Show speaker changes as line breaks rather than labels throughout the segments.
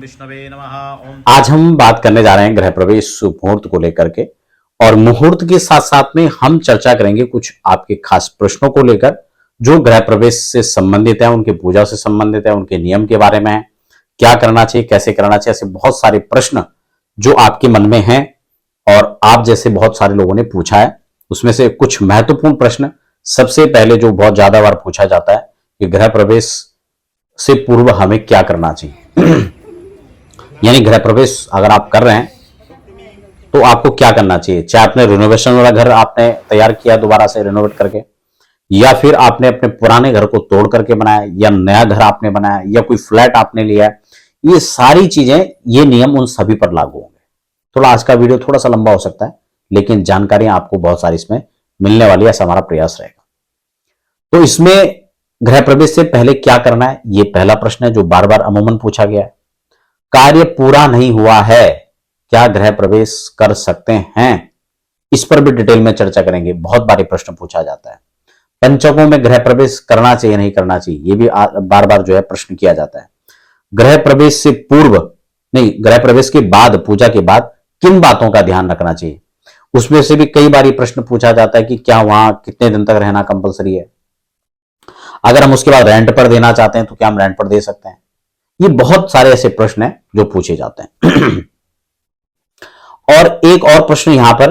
विष्णवे नमः। ओम।
आज हम बात करने जा रहे हैं गृह प्रवेश मुहूर्त को लेकर के, और मुहूर्त के साथ साथ में हम चर्चा करेंगे कुछ आपके खास प्रश्नों को लेकर जो गृह प्रवेश से संबंधित है, उनकी पूजा से संबंधित है, उनके नियम के बारे में है, क्या करना चाहिए, कैसे करना चाहिए। ऐसे बहुत सारे प्रश्न जो आपके मन में हैं और आप जैसे बहुत सारे लोगों ने पूछा है, उसमें से कुछ महत्वपूर्ण प्रश्न। सबसे पहले जो बहुत ज्यादा बार पूछा जाता है कि गृह प्रवेश से पूर्व हमें क्या करना चाहिए यानी गृह प्रवेश अगर आप कर रहे हैं तो आपको क्या करना चाहिए, चाहे आपने रिनोवेशन वाला घर आपने तैयार किया दोबारा से रिनोवेट करके, या फिर आपने अपने पुराने घर को तोड़ करके बनाया, या नया घर आपने बनाया, या कोई फ्लैट आपने लिया है। ये सारी चीजें, ये नियम उन सभी पर लागू होंगे। थोड़ा आज का वीडियो थोड़ा सा लंबा हो सकता है, लेकिन जानकारियां आपको बहुत सारी इसमें मिलने वाली है, ऐसा हमारा प्रयास रहेगा। तो इसमें गृह प्रवेश से पहले क्या करना है, ये पहला प्रश्न है जो बार बार अमूमन पूछा गया है। कार्य पूरा नहीं हुआ है, क्या गृह प्रवेश कर सकते हैं, इस पर भी डिटेल में चर्चा करेंगे। बहुत बार प्रश्न पूछा जाता है। पंचकों में गृह प्रवेश करना चाहिए नहीं करना चाहिए, ये भी बार बार जो है प्रश्न किया जाता है। गृह प्रवेश से पूर्व नहीं, गृह प्रवेश के बाद, पूजा के बाद किन बातों का ध्यान रखना चाहिए, उसमें से भी कई बार प्रश्न पूछा जाता है कि क्या वहां कितने दिन तक रहना कंपलसरी है, अगर हम उसके बाद रेंट पर देना चाहते हैं तो क्या हम रेंट पर दे सकते हैं। ये बहुत सारे ऐसे प्रश्न हैं जो पूछे जाते हैं और एक और प्रश्न यहां पर,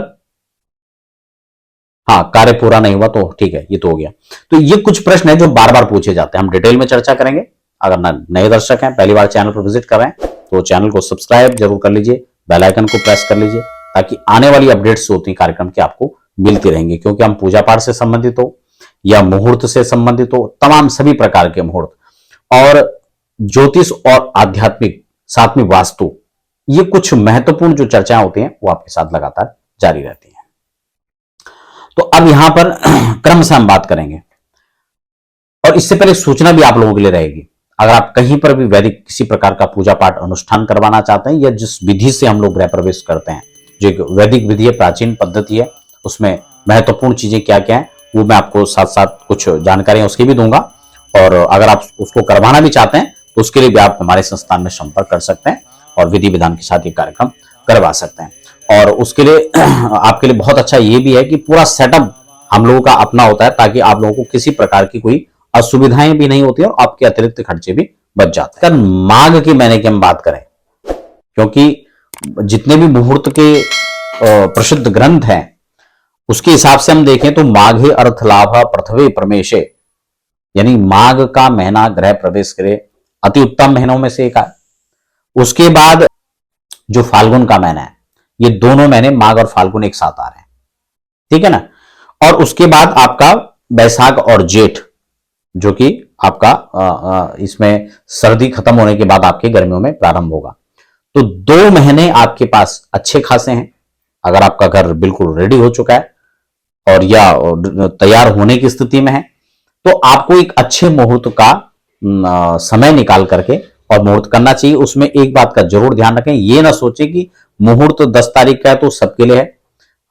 हाँ, कार्य पूरा नहीं हुआ तो ठीक है, ये तो हो गया। तो ये कुछ प्रश्न है जो बार बार पूछे जाते हैं, हम डिटेल में चर्चा करेंगे। अगर नए दर्शक हैं, पहली बार चैनल पर विजिट कर रहे हैं, तो चैनल को सब्सक्राइब जरूर कर लीजिए, बेल आइकन को प्रेस कर लीजिए, ताकि आने वाली अपडेट्स होती हैं कार्यक्रम की आपको मिलती रहेंगी। क्योंकि हम पूजा पाठ से संबंधित हो या मुहूर्त से संबंधित हो, तमाम सभी प्रकार के मुहूर्त और ज्योतिष और आध्यात्मिक, साथ में वास्तु, ये कुछ महत्वपूर्ण जो चर्चाएं होती हैं वो आपके साथ लगातार जारी रहती हैं। तो अब यहां पर क्रम से हम बात करेंगे, और इससे पहले सूचना भी आप लोगों के लिए रहेगी। अगर आप कहीं पर भी वैदिक किसी प्रकार का पूजा पाठ अनुष्ठान करवाना चाहते हैं, या जिस विधि से हम लोग गृह प्रवेश करते हैं, जो एक वैदिक विधि है, प्राचीन पद्धति है, उसमें महत्वपूर्ण चीजें क्या क्या है वो मैं आपको साथ साथ कुछ जानकारियां उसकी भी दूंगा। और अगर आप उसको करवाना भी चाहते हैं तो उसके लिए भी आप हमारे संस्थान में संपर्क कर सकते हैं और विधि विधान के साथ ये कार्यक्रम करवा सकते हैं। और उसके लिए आपके लिए बहुत अच्छा ये भी है कि पूरा सेटअप हम लोगों का अपना होता है, ताकि आप लोगों को किसी प्रकार की कोई असुविधाएं भी नहीं होती और आपके अतिरिक्त खर्चे भी बच जाते हैं। माघ की महीने की हम बात करें, क्योंकि जितने भी मुहूर्त के प्रसिद्ध ग्रंथ हैं उसके हिसाब से हम देखें तो माघे अर्थ लाभ पृथ्वी परमेशे, यानी माघ का महीना गृह प्रवेश के लिए अति उत्तम महीनों में से एक है। उसके बाद जो फाल्गुन का महीना है, ये दोनों महीने माघ और फाल्गुन एक साथ आ रहे हैं, ठीक है ना। और उसके बाद आपका बैसाख और जेठ, जो कि आपका इसमें सर्दी खत्म होने के बाद आपके गर्मियों में प्रारंभ होगा। तो 2 महीने आपके पास अच्छे खासे हैं। अगर आपका घर बिल्कुल रेडी हो चुका है और या तैयार होने की स्थिति में है, तो आपको एक अच्छे मुहूर्त का समय निकाल करके और मुहूर्त करना चाहिए। उसमें एक बात का जरूर ध्यान रखें, ये ना सोचे कि मुहूर्त 10 तारीख का है तो सबके लिए है।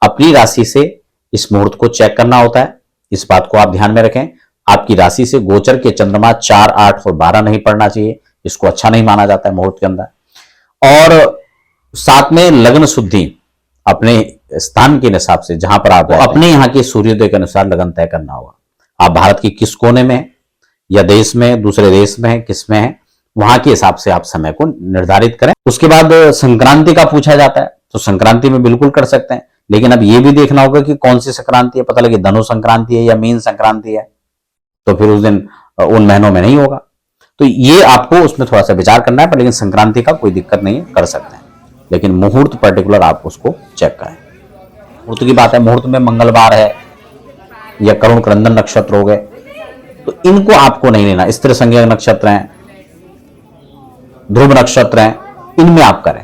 अपनी राशि से इस मुहूर्त को चेक करना होता है, इस बात को आप ध्यान में रखें। आपकी राशि से गोचर के चंद्रमा 4, 8 और 12 नहीं पड़ना चाहिए, इसको अच्छा नहीं माना जाता है मुहूर्त के अंदर। और साथ में लग्न शुद्धि अपने स्थान के हिसाब से, जहां पर आप अपने यहाँ के सूर्योदय के अनुसार लगन तय करना होगा। आप भारत के किस कोने में हैं, या देश में, दूसरे देश में है, किस में है, वहां के हिसाब से आप समय को निर्धारित करें। उसके बाद संक्रांति का पूछा जाता है, तो संक्रांति में बिल्कुल कर सकते हैं, लेकिन अब ये भी देखना होगा कि कौन सी संक्रांति है। पता लगे धनु संक्रांति है या मीन संक्रांति है, तो फिर उस दिन उन महीनों में नहीं होगा। तो ये आपको उसमें थोड़ा सा विचार करना है, पर लेकिन संक्रांति का कोई दिक्कत नहीं है, कर सकते हैं। लेकिन मुहूर्त पर्टिकुलर आप उसको चेक करें। मुहूर्त की बात है, मुहूर्त में मंगलवार है या करुण क्रंदन नक्षत्र हो गए, तो इनको आपको नहीं लेना। स्त्री संज्ञक नक्षत्र हैं, ध्रुव नक्षत्र हैं, इनमें आप करें।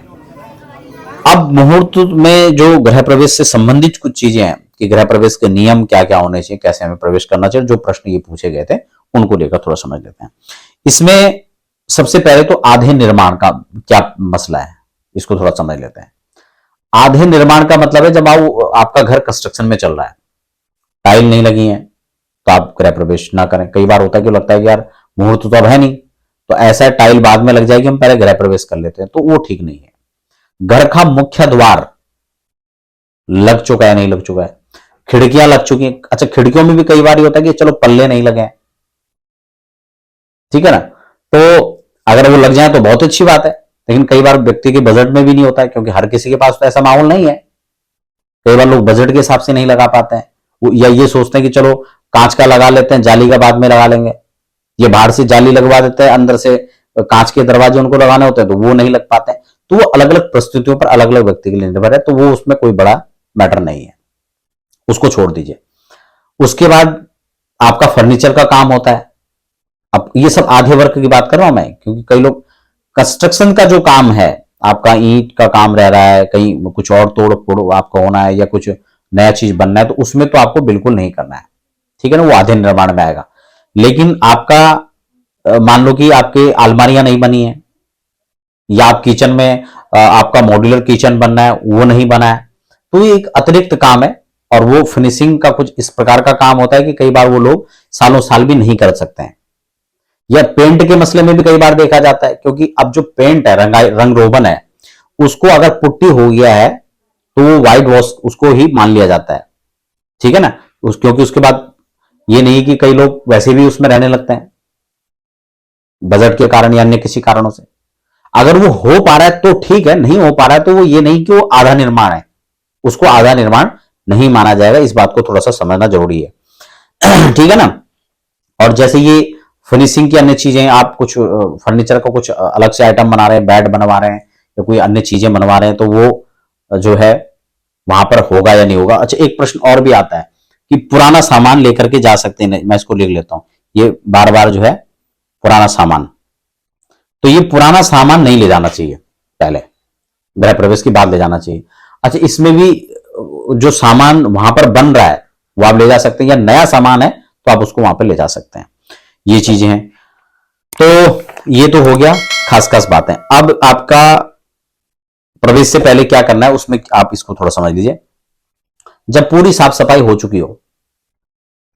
अब मुहूर्त में जो गृह प्रवेश से संबंधित कुछ चीजें हैं कि गृह प्रवेश के नियम क्या क्या होने चाहिए, कैसे हमें प्रवेश करना चाहिए, जो प्रश्न ये पूछे गए थे उनको लेकर थोड़ा समझ लेते हैं। इसमें सबसे पहले तो आधे निर्माण का क्या मसला है, इसको थोड़ा समझ लेते हैं। आधे निर्माण का मतलब है जब आपका घर कंस्ट्रक्शन में चल रहा है, टाइल नहीं लगी है, तो आप गृह प्रवेश ना करें। कई बार होता है कि लगता है कि यार मुहूर्त तो अब है नहीं, तो ऐसा टाइल बाद में लग जाएगी, हम पहले गृह प्रवेश कर लेते हैं, तो वो ठीक नहीं है। घर का मुख्य द्वार लग चुका है नहीं लग चुका है, खिड़कियां लग चुकी हैं। अच्छा, खिड़कियों में भी कई बार होता है कि चलो पल्ले नहीं लगे, ठीक है ना, तो अगर वो लग जाए तो बहुत अच्छी बात है, लेकिन कई बार व्यक्ति के बजट में भी नहीं होता है, क्योंकि हर किसी के पास तो ऐसा माहौल नहीं है। कई बार लोग बजट के हिसाब से नहीं लगा पाते हैं, या ये सोचते हैं कि चलो कांच का लगा लेते हैं, जाली का बाद में लगा लेंगे। ये बाहर से जाली लगवा देते हैं, अंदर से कांच के दरवाजे उनको लगाने होते हैं, तो वो नहीं लग पाते हैं। तो वो अलग अलग परिस्थितियों पर अलग अलग व्यक्ति के लिए निर्भर है, तो वो उसमें कोई बड़ा मैटर नहीं है, उसको छोड़ दीजिए। उसके बाद आपका फर्नीचर का काम होता है। अब ये सब आधे वर्ग की बात कर रहा हूं मैं, क्योंकि कई लोग कंस्ट्रक्शन का जो काम है, आपका ईंट का काम रह रहा है, कहीं कुछ और तोड़ फोड़ आपका होना है, या कुछ नया चीज बनना है, तो उसमें तो आपको बिल्कुल नहीं करना है, ठीक है ना, वो आधे निर्माण में आएगा। लेकिन आपका मान लो कि आपके अलमारियां नहीं बनी है, या आप किचन में आपका मॉड्यूलर किचन बनना है, वो नहीं बना है, तो ये एक अतिरिक्त काम है। और वो फिनिशिंग का कुछ इस प्रकार का काम होता है कि कई बार वो लोग सालों साल भी नहीं कर सकते हैं। या पेंट के मसले में भी कई बार देखा जाता है, क्योंकि अब जो पेंट है, रंग रोगन है, उसको अगर पुट्टी हो गया है तो वो व्हाइट वॉश उसको ही मान लिया जाता है, ठीक है ना, क्योंकि उसके बाद ये नहीं कि कई लोग वैसे भी उसमें रहने लगते हैं बजट के कारण या अन्य किसी कारणों से। अगर वो हो पा रहा है तो ठीक है, नहीं हो पा रहा है तो वो ये नहीं कि वो आधा निर्माण है, उसको आधा निर्माण नहीं माना जाएगा। इस बात को थोड़ा सा समझना जरूरी है ठीक है ना। और जैसे ये फिनिशिंग की अन्य चीजें, आप कुछ फर्नीचर का कुछ अलग से आइटम बना रहे हैं, बेड बनवा रहे हैं या कोई अन्य चीजें बनवा रहे हैं, तो वो जो है वहां पर होगा या नहीं होगा। अच्छा, एक प्रश्न और भी आता है कि पुराना सामान लेकर के जा सकते हैं, मैं इसको लिख लेता हूं, ये बार बार जो है पुराना सामान, तो ये पुराना सामान नहीं ले जाना चाहिए, पहले गृह प्रवेश की बात ले जाना चाहिए। अच्छा, इसमें भी जो सामान वहां पर बन रहा है वो आप ले जा सकते हैं, या नया सामान है तो आप उसको वहां पर ले जा सकते हैं, ये चीजें हैं। तो ये तो हो गया खास खास बातें। अब आपका प्रवेश से पहले क्या करना है, उसमें आप इसको थोड़ा समझ लीजिए। जब पूरी साफ सफाई हो चुकी हो,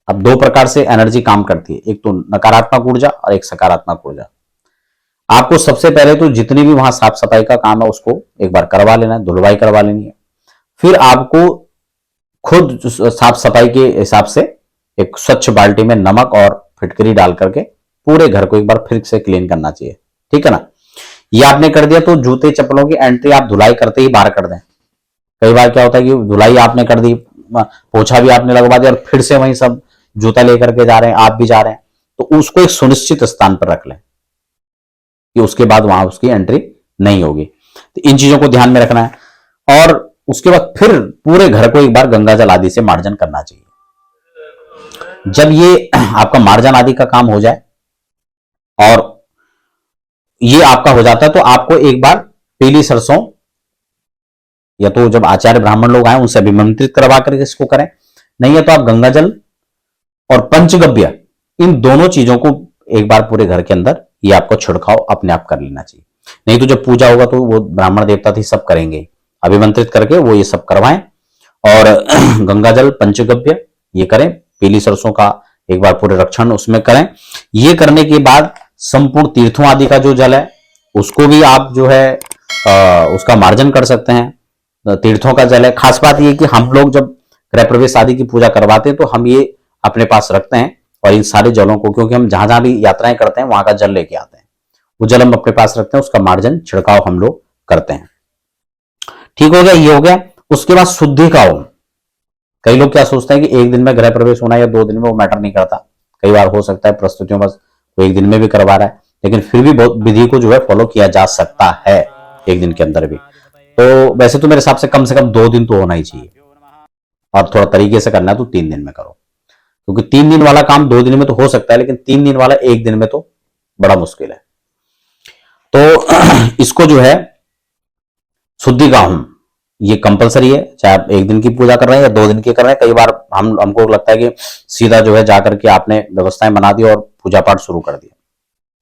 अब दो प्रकार से एनर्जी काम करती है, एक तो नकारात्मक ऊर्जा और एक सकारात्मक ऊर्जा। आपको सबसे पहले तो जितनी भी वहां साफ सफाई का काम है उसको एक बार करवा लेना है, धुलवाई करवा लेनी है। फिर आपको खुद साफ सफाई के हिसाब से एक स्वच्छ बाल्टी में नमक और फिटकरी डाल करके पूरे घर को एक बार फिर से क्लीन करना चाहिए, ठीक है ना। ये आपने कर दिया तो जूते चप्पलों की एंट्री आप धुलाई करते ही बाहर कर दें। कई बार क्या होता है कि धुलाई आपने कर दी, पोछा भी आपने लगवा दिया और फिर से वहीं सब जूता लेकर के जा रहे हैं, आप भी जा रहे हैं, तो उसको एक सुनिश्चित स्थान पर रख लें कि उसके बाद वहां उसकी एंट्री नहीं होगी। तो इन चीजों को ध्यान में रखना है। और उसके बाद फिर पूरे घर को एक बार गंगा जल आदि से मार्जन करना चाहिए। जब ये आपका मार्जन आदि का काम हो जाए और ये आपका हो जाता है, तो आपको एक बार पीली सरसों, या तो जब आचार्य ब्राह्मण लोग आए उनसे अभिमंत्रित करवा करके इसको करें, नहीं है तो आप गंगा जल और पंचगव्य, इन दोनों चीजों को एक बार पूरे घर के अंदर ये आपको छिड़काव अपने आप कर लेना चाहिए। नहीं तो जब पूजा होगा तो वो ब्राह्मण देवता थी सब करेंगे, अभिमंत्रित करके वो ये सब करवाएं। और गंगा जल पंचगव्य ये करें, पीली सरसों का एक बार पूरे रक्षण उसमें करें। ये करने के बाद संपूर्ण तीर्थों आदि का जो जल है उसको भी आप जो है उसका मार्जन कर सकते हैं। तीर्थों का जल है, खास बात ये कि हम लोग जब गृह प्रवेश आदि की पूजा करवाते हैं तो हम ये अपने पास रखते हैं, और इन सारे जलों को, क्योंकि हम जहां जहां भी यात्राएं करते हैं वहां का जल लेके आते हैं, वो जल हम अपने पास रखते हैं, उसका मार्जन छिड़काव हम लोग करते हैं। ठीक हो गया, ये हो गया। उसके बाद शुद्धि का होम। कई लोग क्या सोचते हैं कि एक दिन में गृह प्रवेश होना या 2 दिन में, वो मैटर नहीं करता। कई बार हो सकता है परिस्थितियों बस वो एक दिन में भी करवा रहा है, लेकिन फिर भी बहुत विधि को जो है फॉलो किया जा सकता है एक दिन के अंदर भी। तो वैसे तो मेरे हिसाब से कम 2 दिन तो होना ही चाहिए, और थोड़ा तरीके से करना है तो 3 दिन में करो, क्योंकि 3 दिन वाला काम 2 दिन में तो हो सकता है, लेकिन 3 दिन वाला 1 दिन में तो बड़ा मुश्किल है। तो इसको जो है शुद्धि का होम ये कंपलसरी है, चाहे आप 1 दिन की पूजा कर रहे हैं या 2 दिन की कर रहे हैं। कई बार हमको लगता है कि सीधा जो है जाकर के आपने व्यवस्थाएं बना दी और पूजा पाठ शुरू कर दिया,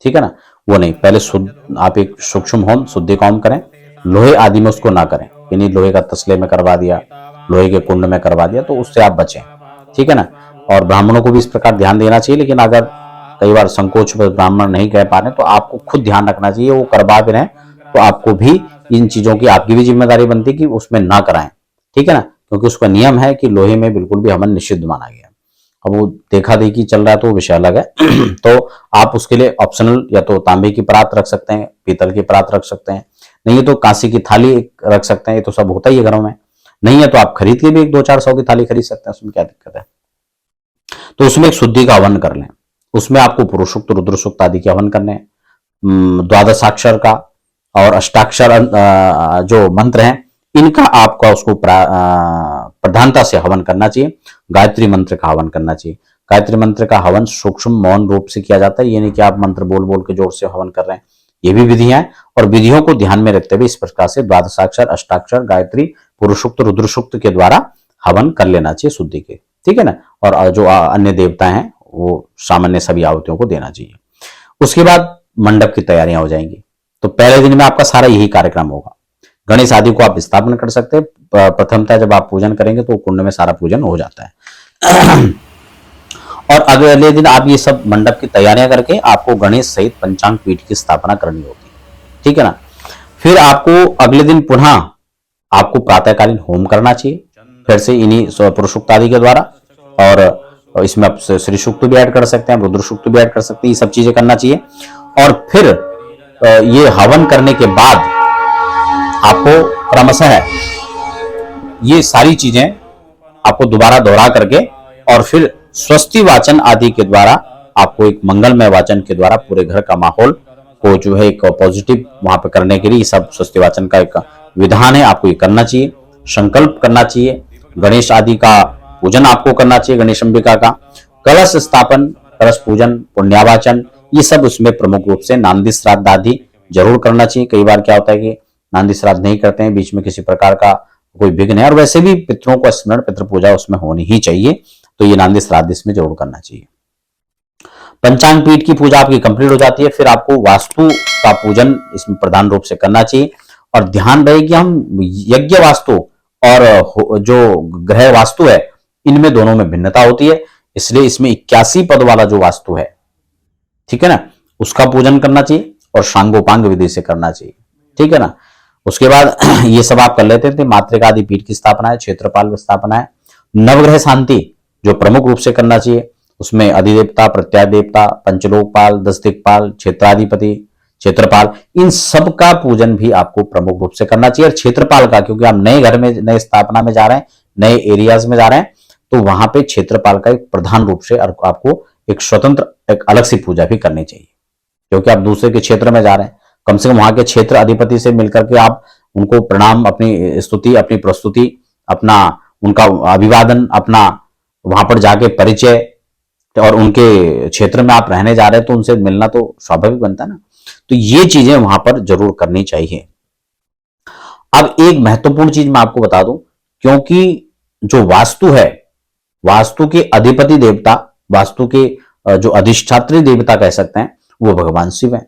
ठीक है ना, वो नहीं। पहले शुद्ध आप एक सूक्ष्म होम शुद्धि का होम करें, लोहे आदि में उसको ना करें, यानी लोहे का तसले में करवा दिया, लोहे के कुंड में करवा दिया, तो उससे आप बचें, ठीक है ना। और ब्राह्मणों को भी इस प्रकार ध्यान देना चाहिए, लेकिन अगर कई बार संकोच में ब्राह्मण नहीं कह पा रहे, तो आपको खुद ध्यान रखना चाहिए, वो करवा भी रहे तो आपको भी इन चीजों की आपकी भी जिम्मेदारी बनती है कि उसमें ना कराएं, ठीक है ना, क्योंकि उसका नियम है कि लोहे में बिल्कुल भी हवन निषिद्ध माना गया। अब वो देखा देखी चल रहा है तो वो विषय अलग है। तो आप उसके लिए ऑप्शनल या तो तांबे की परात रख सकते हैं, पीतल की परात रख सकते हैं, नहीं है तो कांसी की थाली रख सकते हैं, ये तो सब होता ही है घरों में। नहीं है तो आप खरीद के भी 1-2-400 की थाली खरीद सकते हैं, उसमें क्या दिक्कत है। तो उसमें एक शुद्धि का हवन कर लें, उसमें आपको पुरुषोक्त रुद्र सूक्त आदि के हवन करने हैं, द्वादशाक्षर का और अष्टाक्षर जो मंत्र हैं इनका आपका उसको प्रधानता से हवन करना चाहिए। गायत्री मंत्र का हवन करना चाहिए। गायत्री मंत्र का हवन सूक्ष्म मौन रूप से किया जाता है, ये नहीं कि आप मंत्र बोल बोल के जोर से हवन कर रहे हैं, ये भी विधियां हैं। और विधियों को ध्यान में रखते हुए इस प्रकार से द्वादशाक्षर, अष्टाक्षर, गायत्री, पुरुषोक्त, रुद्र सूक्त के द्वारा हवन कर लेना चाहिए शुद्धि के, ठीक है ना। और जो अन्य देवता हैं वो सामान्य सभी आहुतियों को देना चाहिए। उसके बाद मंडप की तैयारियां हो जाएंगी। तो पहले दिन में आपका सारा यही कार्यक्रम होगा। गणेश आदि को आप स्थापन कर सकते हैं। प्रथमतः जब आप पूजन करेंगे तो कुंड में सारा पूजन हो जाता है। और अगले दिन आप ये सब मंडप की तैयारियां करके आपको गणेश सहित पंचांग पीठ की स्थापना करनी होगी, ठीक है ना। फिर आपको अगले दिन पुनः आपको प्रातःकालीन होम करना चाहिए, फिर से इन्हीं पुरुषोक्त आदि के द्वारा। और इसमें आप श्री सूक्त भी ऐड कर सकते हैं, रुद्र सूक्त भी ऐड कर सकते हैं, ये सब चीजें करना चाहिए। और फिर ये हवन करने के बाद आपको क्रमशः ये सारी चीजें आपको दोबारा दोहरा करके और फिर स्वस्ति वाचन आदि के द्वारा आपको एक मंगलमय वाचन के द्वारा पूरे घर का माहौल को जो है एक पॉजिटिव वहां पे करने के लिए सब स्वस्ति वाचन का एक विधान है, आपको ये करना चाहिए, संकल्प करना चाहिए। गणेश आदि का पूजन आपको करना चाहिए, गणेश अंबिका का कलश स्थापन, कलश पूजन, पुण्यावाचन, ये सब उसमें प्रमुख रूप से नांदी श्राद्ध आदि जरूर करना चाहिए। कई बार क्या होता है कि नांदी श्राद्ध नहीं करते हैं, बीच में किसी प्रकार का कोई विघ्न है, और वैसे भी पितरों को स्मरण, पितृ पूजा उसमें होनी ही चाहिए, तो ये नांदी श्राद्ध इसमें जरूर करना चाहिए। पंचांग पीठ की पूजा आपकी कंप्लीट हो जाती है। फिर आपको वास्तु का पूजन इसमें प्रधान रूप से करना चाहिए। और ध्यान रहे कि हम यज्ञ वास्तु और जो ग्रह वास्तु है इनमें दोनों में भिन्नता होती है, इसलिए इसमें 81 पद वाला जो वास्तु है, ठीक है ना, उसका पूजन करना चाहिए और सांगोपांग विधि से करना चाहिए, ठीक है ना। उसके बाद ये सब आप कर लेते थे। मातृका आदि पीठ की स्थापना है, क्षेत्रपाल स्थापना है, नवग्रह शांति जो प्रमुख रूप से करना चाहिए, उसमें अधिदेवता, प्रत्यादेवता, पंचलोकपाल, 10 दिक्पाल, क्षेत्राधिपति, क्षेत्रपाल, इन सब का पूजन भी आपको प्रमुख रूप से करना चाहिए। और क्षेत्रपाल का, क्योंकि आप नए घर में, नए स्थापना में जा रहे हैं, नए एरियाज में जा रहे हैं, तो वहां पे क्षेत्रपाल का एक प्रधान रूप से आपको एक स्वतंत्र एक अलग सी पूजा भी करनी चाहिए, क्योंकि आप दूसरे के क्षेत्र में जा रहे हैं। कम से कम वहां के क्षेत्र अधिपति से मिलकर के आप उनको प्रणाम, अपनी स्तुति, अपनी प्रस्तुति, अपना उनका अभिवादन, अपना वहां पर जाके परिचय, और उनके क्षेत्र में आप रहने जा रहे हैं तो उनसे मिलना तो स्वाभाविक बनता है ना। तो ये चीजें वहां पर जरूर करनी चाहिए। अब एक महत्वपूर्ण चीज मैं आपको बता दूं, क्योंकि जो वास्तु है, वास्तु के अधिपति देवता, वास्तु के जो अधिष्ठात्री देवता कह सकते हैं, वो भगवान शिव है।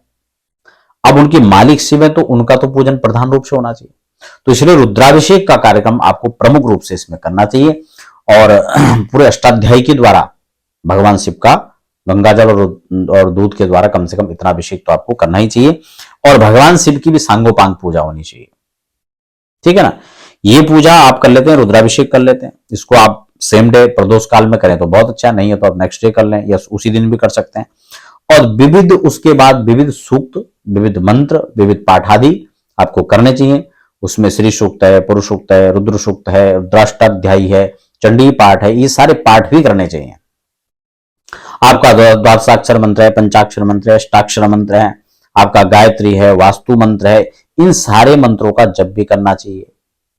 अब उनके मालिक शिव है तो उनका तो पूजन प्रधान रूप से होना चाहिए। तो इसलिए रुद्राभिषेक का कार्यक्रम आपको प्रमुख रूप से इसमें करना चाहिए। और पूरे अष्टाध्यायी के द्वारा भगवान शिव का गंगाजल और दूध के द्वारा कम से कम इतना अभिषेक तो आपको करना ही चाहिए। और भगवान शिव की भी सांगोपांग पूजा होनी चाहिए, ठीक है ना। ये पूजा आप कर लेते हैं, रुद्राभिषेक कर लेते हैं, इसको आप सेम डे प्रदोष काल में करें तो बहुत अच्छा, नहीं है तो आप नेक्स्ट डे कर लें या उसी दिन भी कर सकते हैं। और विविध उसके बाद विविध सूक्त, विविध मंत्र, विविध पाठ आदि आपको करने चाहिए। उसमें श्री सूक्त है, पुरुष सूक्त है, रुद्र सूक्त है, रुद्राष्टाध्यायी है, चंडी पाठ है, ये सारे पाठ भी करने चाहिए। आपका द्वादशाक्षर मंत्र है, पंचाक्षर मंत्र है, अष्टाक्षर मंत्र है, आपका गायत्री है, वास्तु मंत्र है, इन सारे मंत्रों का जप भी करना चाहिए।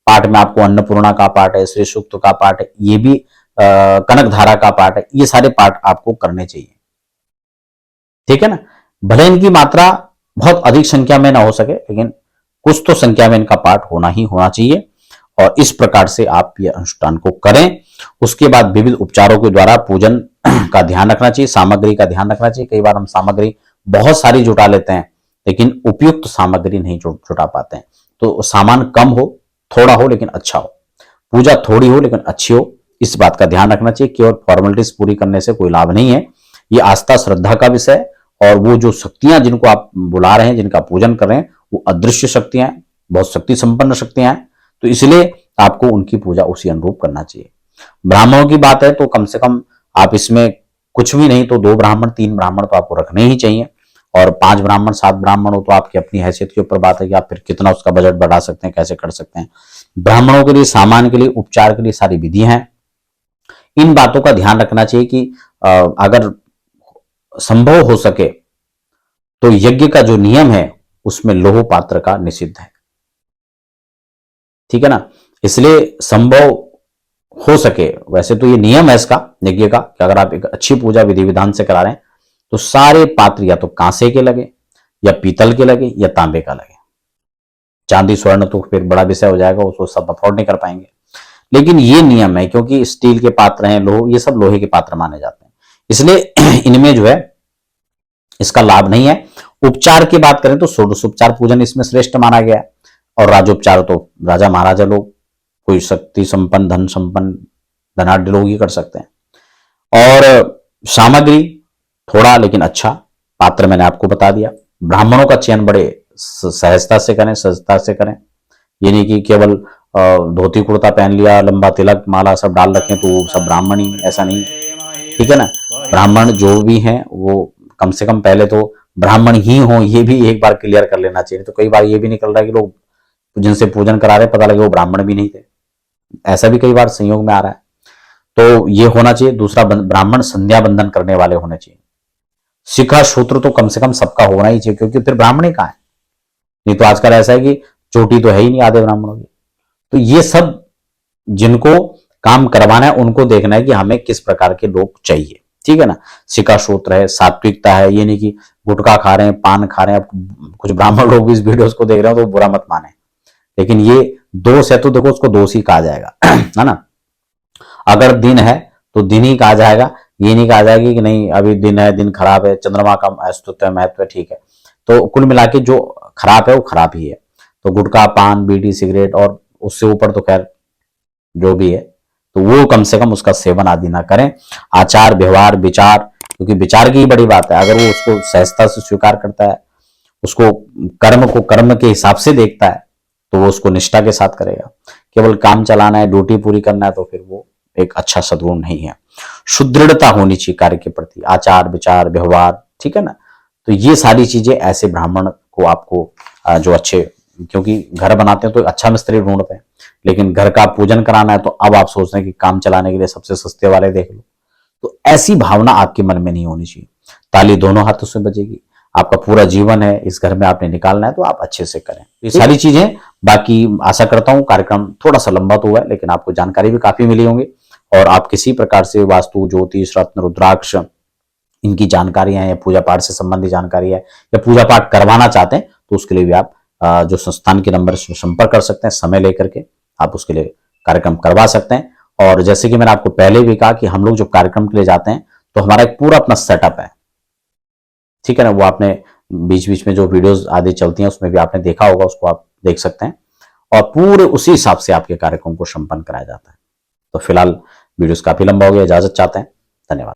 पाठ में आपको अन्नपूर्णा का पाठ है, श्री सूक्त का पाठ है, ये भी कनक धारा का पाठ है, ये सारे पाठ आपको करने चाहिए, ठीक है ना। भले इनकी मात्रा बहुत अधिक संख्या में ना हो सके, लेकिन कुछ तो संख्या में इनका पाठ होना ही होना चाहिए। और इस प्रकार से आप ये अनुष्ठान को करें। उसके बाद विविध उपचारों के द्वारा पूजन का ध्यान रखना चाहिए, सामग्री का ध्यान रखना चाहिए। कई बार हम सामग्री बहुत सारी जुटा लेते हैं, लेकिन उपयुक्त सामग्री नहीं जुटा पाते हैं। तो सामान कम हो, थोड़ा हो, लेकिन अच्छा हो, पूजा थोड़ी हो लेकिन अच्छी हो, इस बात का ध्यान रखना चाहिए। केवल फॉर्मेलिटीज पूरी करने से कोई लाभ नहीं है। ये आस्था श्रद्धा का विषय है, और वो जो शक्तियां जिनको आप बुला रहे हैं, जिनका पूजन कर रहे हैं, वो अदृश्य शक्तियां हैं, बहुत शक्ति संपन्न शक्तियां हैं। तो इसलिए आपको उनकी पूजा उसी अनुरूप करना चाहिए। ब्राह्मणों की बात है तो कम से कम आप इसमें कुछ भी नहीं तो 2 ब्राह्मण 3 ब्राह्मण तो आपको रखने ही चाहिए, और 5 ब्राह्मण 7 ब्राह्मण हो तो आपकी अपनी हैसियत के ऊपर बात है कि आप फिर कितना उसका बजट बढ़ा सकते हैं, कैसे कर सकते हैं। ब्राह्मणों के लिए, सामान के लिए, उपचार के लिए सारी विधियां हैं। इन बातों का ध्यान रखना चाहिए कि अगर संभव हो सके तो यज्ञ का जो नियम है उसमें लोह पात्र का निषिद्ध है, ठीक है ना। इसलिए संभव हो सके, वैसे तो ये नियम है इसका यज्ञ का कि अगर आप एक अच्छी पूजा विधि विधान से करा रहे हैं तो सारे पात्र या तो कांसे के लगे, या पीतल के लगे, या तांबे का लगे। चांदी स्वर्ण तो फिर बड़ा विषय हो जाएगा, उसको सब अफोर्ड नहीं कर पाएंगे। लेकिन ये नियम है क्योंकि स्टील के पात्र हैं, लोह, ये सब लोहे के पात्र माने जाते हैं, इसलिए इनमें जो है इसका लाभ नहीं है। उपचार की बात करें तो षोडशोपचार पूजन इसमें श्रेष्ठ माना गया है, और राजोपचार तो राजा महाराजा लोग, कोई शक्ति संपन्न धन संपन्न धनाढ़ लोग ही कर सकते हैं। और सामग्री थोड़ा लेकिन अच्छा पात्र मैंने आपको बता दिया। ब्राह्मणों का चयन बड़े सहजता से करें, सहजता से करें। ये नहीं कि केवल धोती कुर्ता पहन लिया, लंबा तिलक माला सब डाल रखें तो वो सब ब्राह्मण ही, ऐसा नहीं, ठीक है ना। ब्राह्मण जो भी हैं वो कम से कम पहले तो ब्राह्मण ही हो, ये भी एक बार क्लियर कर लेना चाहिए। तो कई बार ये भी निकल रहा है कि लोग जिनसे पूजन करा रहे पता लगे वो ब्राह्मण भी नहीं थे, ऐसा भी कई बार संयोग में आ रहा है। तो ये होना चाहिए। दूसरा, ब्राह्मण संध्या बंधन करने वाले होने चाहिए। शिखा सूत्र तो कम से कम सबका होना ही चाहिए, क्योंकि फिर ब्राह्मण ही कहां है। नहीं तो आजकल ऐसा है कि चोटी तो है ही नहीं आधे ब्राह्मणों की। तो ये सब जिनको काम करवाना है उनको देखना है कि हमें किस प्रकार के लोग चाहिए, ठीक है ना। शिखा सूत्र है, सात्विकता है, ये नहीं कि गुटखा खा रहे हैं, पान खा रहे हैं। अब कुछ ब्राह्मण लोग भी इस वीडियोस को देख रहे हो तो बुरा मत माने, लेकिन ये दोष है तो देखो उसको दोष ही कहा जाएगा है ना। अगर दिन है तो दिन ही कहा जाएगा, ये नहीं कहा जाएगा कि नहीं अभी दिन है, दिन खराब है, चंद्रमा का अस्तित्व है, महत्व है, ठीक है। तो कुल मिला के जो खराब है वो खराब ही है। तो गुटखा, पान, बीड़ी, सिगरेट और उससे ऊपर तो खैर जो भी है तो वो कम से कम उसका सेवन आदि ना करें। आचार व्यवहार विचार, क्योंकि विचार की ही बड़ी बात है। अगर वो उसको सहजता से स्वीकार करता है, उसको कर्म को कर्म के हिसाब से देखता है तो वो उसको निष्ठा के साथ करेगा। केवल काम चलाना है, ड्यूटी पूरी करना है तो फिर वो एक अच्छा सद्गुण नहीं है। सुदृढ़ता होनी चाहिए कार्य के प्रति, आचार विचार व्यवहार, ठीक है ना। तो ये सारी चीजें ऐसे ब्राह्मण को आपको जो अच्छे, क्योंकि घर बनाते हैं तो अच्छा मिस्त्री ढूंढते हैं, लेकिन घर का पूजन कराना है तो अब आप सोच रहे हैं कि काम चलाने के लिए सबसे सस्ते वाले देख लो। तो ऐसी भावना आपके मन में नहीं होनी चाहिए। ताली दोनों हाथों से बजेगी। आपका पूरा जीवन है इस घर में आपने निकालना है तो आप अच्छे से करें। ये सारी चीजें, बाकी आशा करता हूं कार्यक्रम थोड़ा सा लंबा तो हुआ है लेकिन आपको जानकारी भी काफी मिली होंगी, और आप किसी प्रकार से वास्तु, ज्योतिष, रत्न, रुद्राक्ष, इनकी जानकारियां या पूजा पाठ से संबंधित जानकारी है या पूजा पाठ करवाना चाहते हैं तो उसके लिए भी आप जो संस्थान के नंबर से संपर्क कर सकते हैं। समय लेकर के आप उसके लिए कार्यक्रम करवा सकते हैं। और जैसे कि मैंने आपको पहले भी कहा कि हम लोग जो कार्यक्रम के लिए जाते हैं तो हमारा एक पूरा अपना सेटअप है, ठीक है ना। वो आपने बीच बीच में जो वीडियोस आदि चलती हैं उसमें भी आपने देखा होगा, उसको आप देख सकते हैं, और पूरे उसी हिसाब से आपके कार्यक्रम को संपन्न कराया जाता है। तो फिलहाल वीडियोस काफी लंबा हो गया, इजाजत चाहते हैं, धन्यवाद।